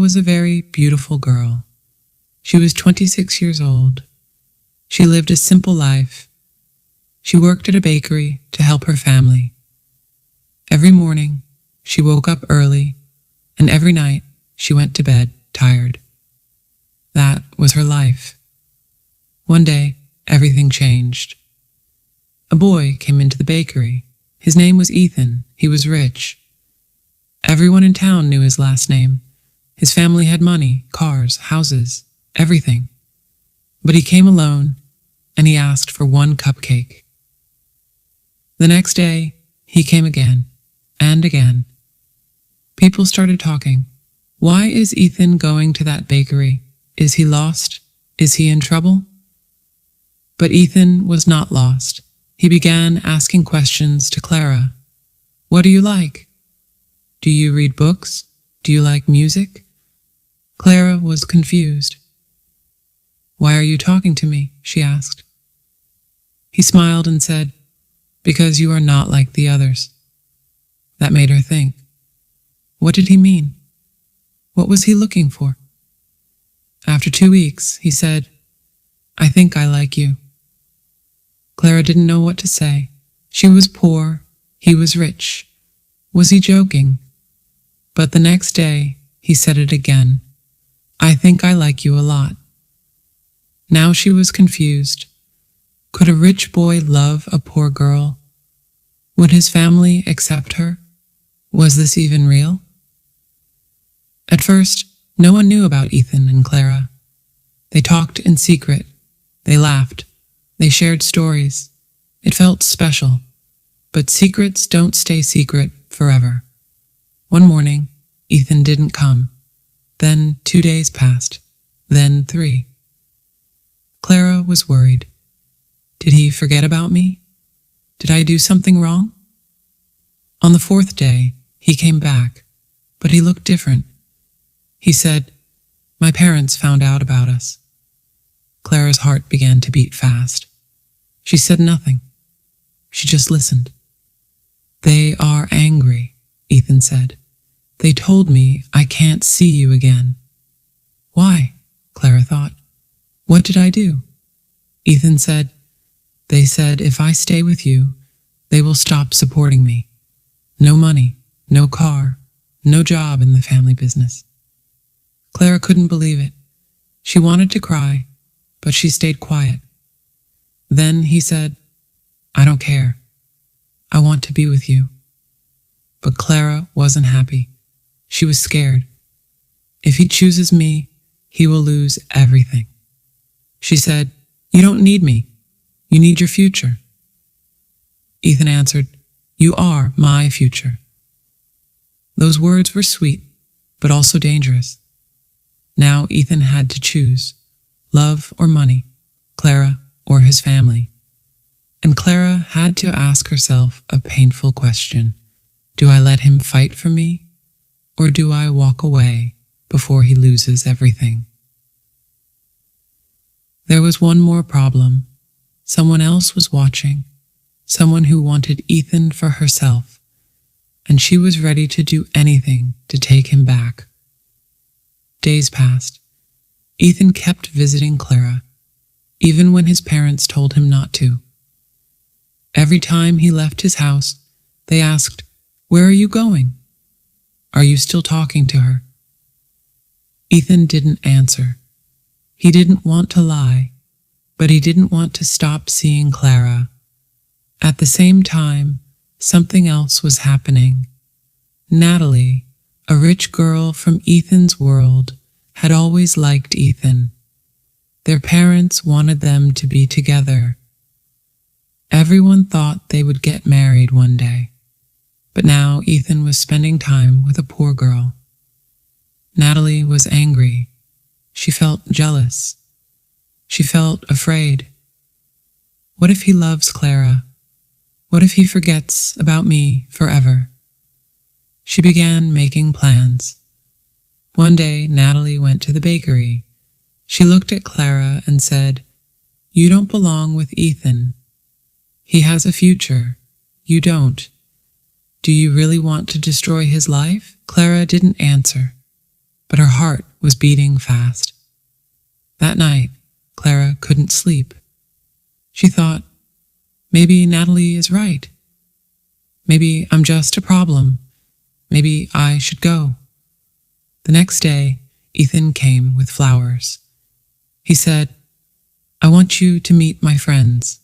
was a very beautiful girl. She was 26 years old. She lived a simple life. She worked at a bakery to help her family. Every morning, she woke up early, and every night, she went to bed tired. That was her life. One day, everything changed. A boy came into the bakery. His name was Ethan. He was rich. Everyone in town knew his last name. His family had money, cars, houses, everything. But he came alone, and he asked for one cupcake. The next day, he came again, and again. People started talking. Why is Ethan going to that bakery? Is he lost? Is he in trouble? But Ethan was not lost. He began asking questions to Clara. What do you like? Do you read books? Do you like music? Clara was confused. Why are you talking to me? She asked. He smiled and said, because you are not like the others. That made her think. What did he mean? What was he looking for? After 2 weeks, he said, I think I like you. Clara didn't know what to say. She was poor. He was rich. Was he joking? But the next day, he said it again. I think I like you a lot. Now she was confused. Could a rich boy love a poor girl? Would his family accept her? Was this even real? At first, no one knew about Ethan and Clara. They talked in secret. They laughed. They shared stories. It felt special. But secrets don't stay secret forever. One morning, Ethan didn't come. Then 2 days passed. Then 3. Clara was worried. Did he forget about me? Did I do something wrong? On the 4th day, he came back, but he looked different. He said, my parents found out about us. Clara's heart began to beat fast. She said nothing. She just listened. They are angry, Ethan said. They told me I can't see you again. Why? Clara thought. What did I do? Ethan said, they said if I stay with you, they will stop supporting me. No money, no car, no job in the family business. Clara couldn't believe it. She wanted to cry, but she stayed quiet. Then he said, I don't care. I want to be with you. But Clara wasn't happy. She was scared. If he chooses me, he will lose everything. She said, you don't need me. You need your future. Ethan answered, you are my future. Those words were sweet, but also dangerous. Now Ethan had to choose, love or money, Clara or his family. And Clara had to ask herself a painful question. Do I let him fight for me, or do I walk away before he loses everything? There was one more problem. Someone else was watching, someone who wanted Ethan for herself, and she was ready to do anything to take him back. Days passed. Ethan kept visiting Clara, even when his parents told him not to. Every time he left his house, they asked, where are you going? Are you still talking to her? Ethan didn't answer. He didn't want to lie, but he didn't want to stop seeing Clara. At the same time, something else was happening. Natalie, a rich girl from Ethan's world, had always liked Ethan. Their parents wanted them to be together. Everyone thought they would get married one day, but now Ethan was spending time with a poor girl. Natalie was angry. She felt jealous. She felt afraid. What if he loves Clara? What if he forgets about me forever? She began making plans. One day, Natalie went to the bakery. She looked at Clara and said, you don't belong with Ethan. He has a future. You don't. Do you really want to destroy his life? Clara didn't answer, but her heart was beating fast. That night, Clara couldn't sleep. She thought, maybe Natalie is right. Maybe I'm just a problem. Maybe I should go. The next day, Ethan came with flowers. He said, I want you to meet my friends.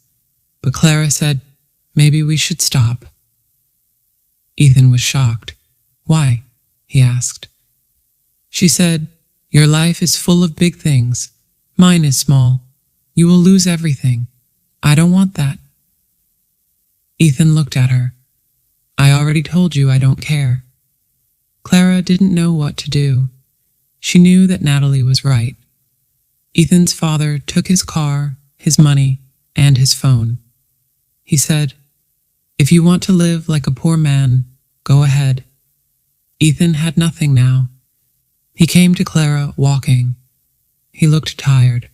But Clara said, maybe we should stop. Ethan was shocked. Why? He asked. She said, your life is full of big things. Mine is small. You will lose everything. I don't want that. Ethan looked at her. I already told you I don't care. Clara didn't know what to do. She knew that Natalie was right. Ethan's father took his car, his money, and his phone. He said, if you want to live like a poor man, go ahead. Ethan had nothing now. He came to Clara walking. He looked tired.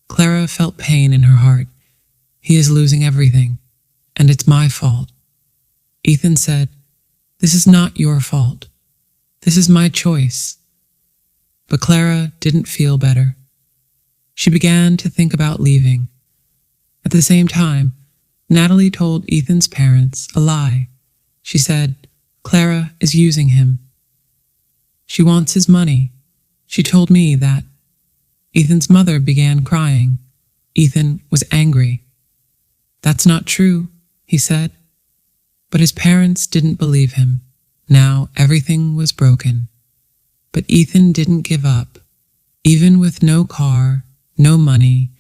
Clara felt pain in her heart. He is losing everything, and it's my fault. Ethan said, this is not your fault. This is my choice. But Clara didn't feel better. She began to think about leaving. At the same time, Natalie told Ethan's parents a lie. She said, Clara is using him. She wants his money. She told me that. Ethan's mother began crying. Ethan was angry. That's not true, he said. But his parents didn't believe him. Now everything was broken. But Ethan didn't give up. Even with no car, no money,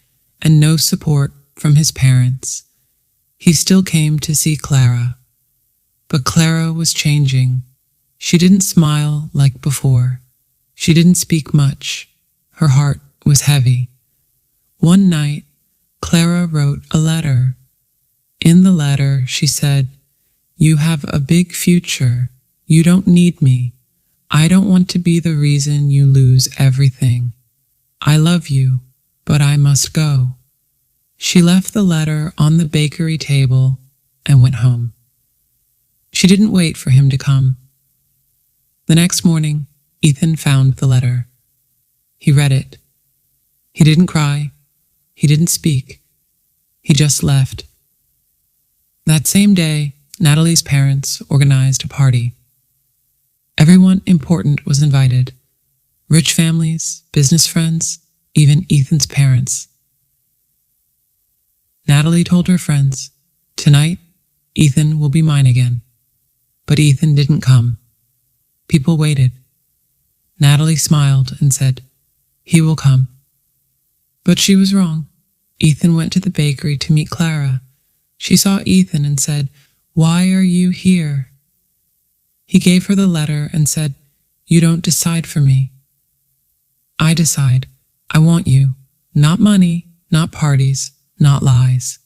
and no support from his parents, he still came to see Clara. But Clara was changing. She didn't smile like before. She didn't speak much. Her heart was heavy. One night, Clara wrote a letter. In the letter, she said, you have a big future. You don't need me. I don't want to be the reason you lose everything. I love you, but I must go. She left the letter on the bakery table and went home. She didn't wait for him to come. The next morning, Ethan found the letter. He read it. He didn't cry. He didn't speak. He just left. That same day, Natalie's parents organized a party. Everyone important was invited. Rich families, business friends, even Ethan's parents. Natalie told her friends, tonight, Ethan will be mine again. But Ethan didn't come. People waited. Natalie smiled and said, he will come. But she was wrong. Ethan went to the bakery to meet Clara. She saw Ethan and said, why are you here? He gave her the letter and said, you don't decide for me. I decide. I want you. Not money, not parties, not lies.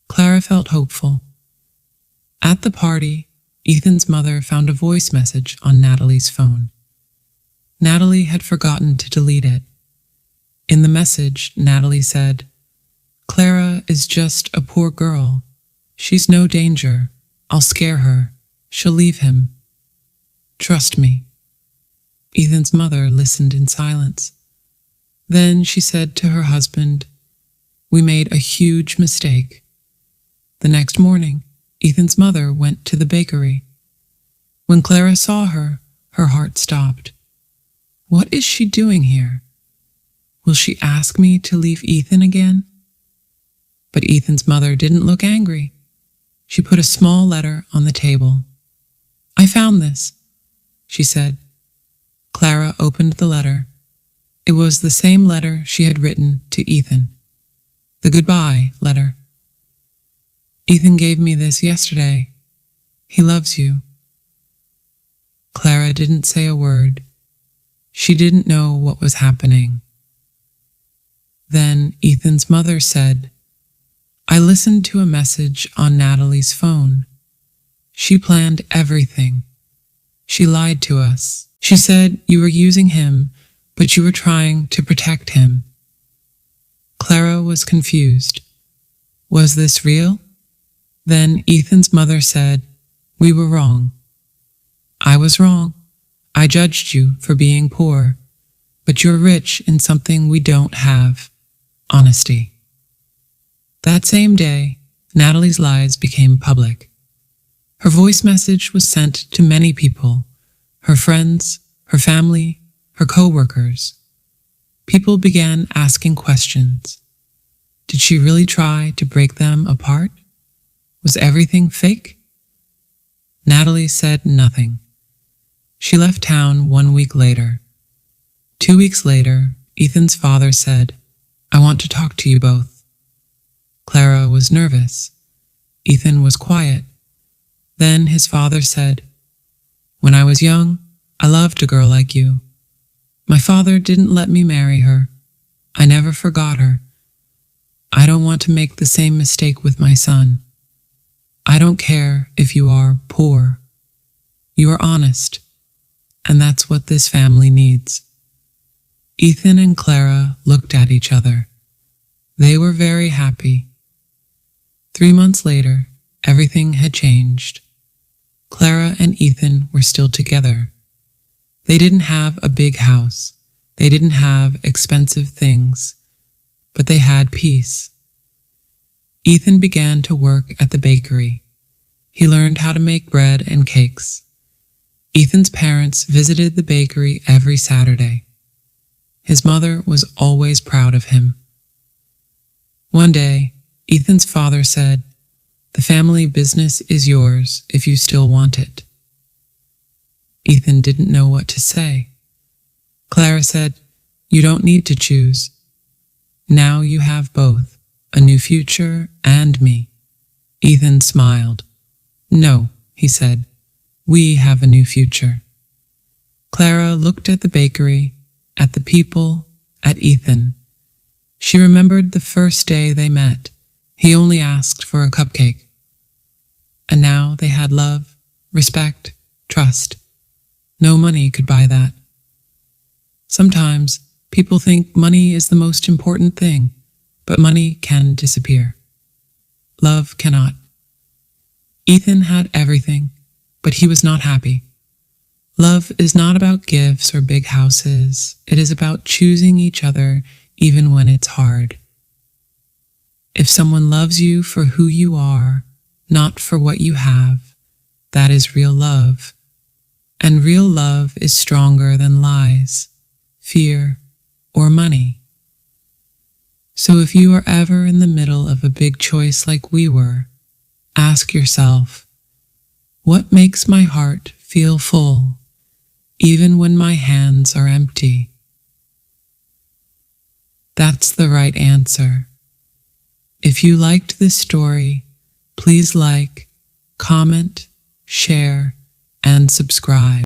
Clara felt hopeful. At the party, Ethan's mother found a voice message on Natalie's phone. Natalie had forgotten to delete it. In the message, Natalie said, Clara is just a poor girl. She's no danger. I'll scare her. She'll leave him. Trust me. Ethan's mother listened in silence. Then she said to her husband, we made a huge mistake. The next morning, Ethan's mother went to the bakery. When Clara saw her, her heart stopped. What is she doing here? Will she ask me to leave Ethan again? But Ethan's mother didn't look angry. She put a small letter on the table. I found this, she said. Clara opened the letter. It was the same letter she had written to Ethan. The goodbye letter. Ethan gave me this yesterday. He loves you. Clara didn't say a word. She didn't know what was happening. Then Ethan's mother said, I listened to a message on Natalie's phone. She planned everything. She lied to us. She said you were using him, but you were trying to protect him. Clara was confused. Was this real? Then Ethan's mother said, we were wrong. I was wrong. I judged you for being poor, but you're rich in something we don't have: honesty. That same day, Natalie's lies became public. Her voice message was sent to many people: her friends, her family, her co-workers. People began asking questions. Did she really try to break them apart? Was everything fake? Natalie said nothing. She left town 1 week later. 2 weeks later, Ethan's father said, "I want to talk to you both." Clara was nervous. Ethan was quiet. Then his father said, "When I was young, I loved a girl like you. My father didn't let me marry her. I never forgot her. I don't want to make the same mistake with my son. I don't care if you are poor. You are honest, and that's what this family needs." Ethan and Clara looked at each other. They were very happy. 3 months later, everything had changed. Clara and Ethan were still together. They didn't have a big house. They didn't have expensive things, but they had peace. Ethan began to work at the bakery. He learned how to make bread and cakes. Ethan's parents visited the bakery every Saturday. His mother was always proud of him. One day, Ethan's father said, "The family business is yours if you still want it." Ethan didn't know what to say. Clara said, "You don't need to choose. Now you have both, a new future and me." Ethan smiled. "No," he said, "we have a new future." Clara looked at the bakery, at the people, at Ethan. She remembered the first day they met. He only asked for a cupcake. And now they had love, respect, trust. No money could buy that. Sometimes people think money is the most important thing, but money can disappear. Love cannot. Ethan had everything, but he was not happy. Love is not about gifts or big houses. It is about choosing each other even when it's hard. If someone loves you for who you are, not for what you have, that is real love. And real love is stronger than lies, fear, or money. So if you are ever in the middle of a big choice like we were, ask yourself, what makes my heart feel full, even when my hands are empty? That's the right answer. If you liked this story, please like, comment, share, and subscribe.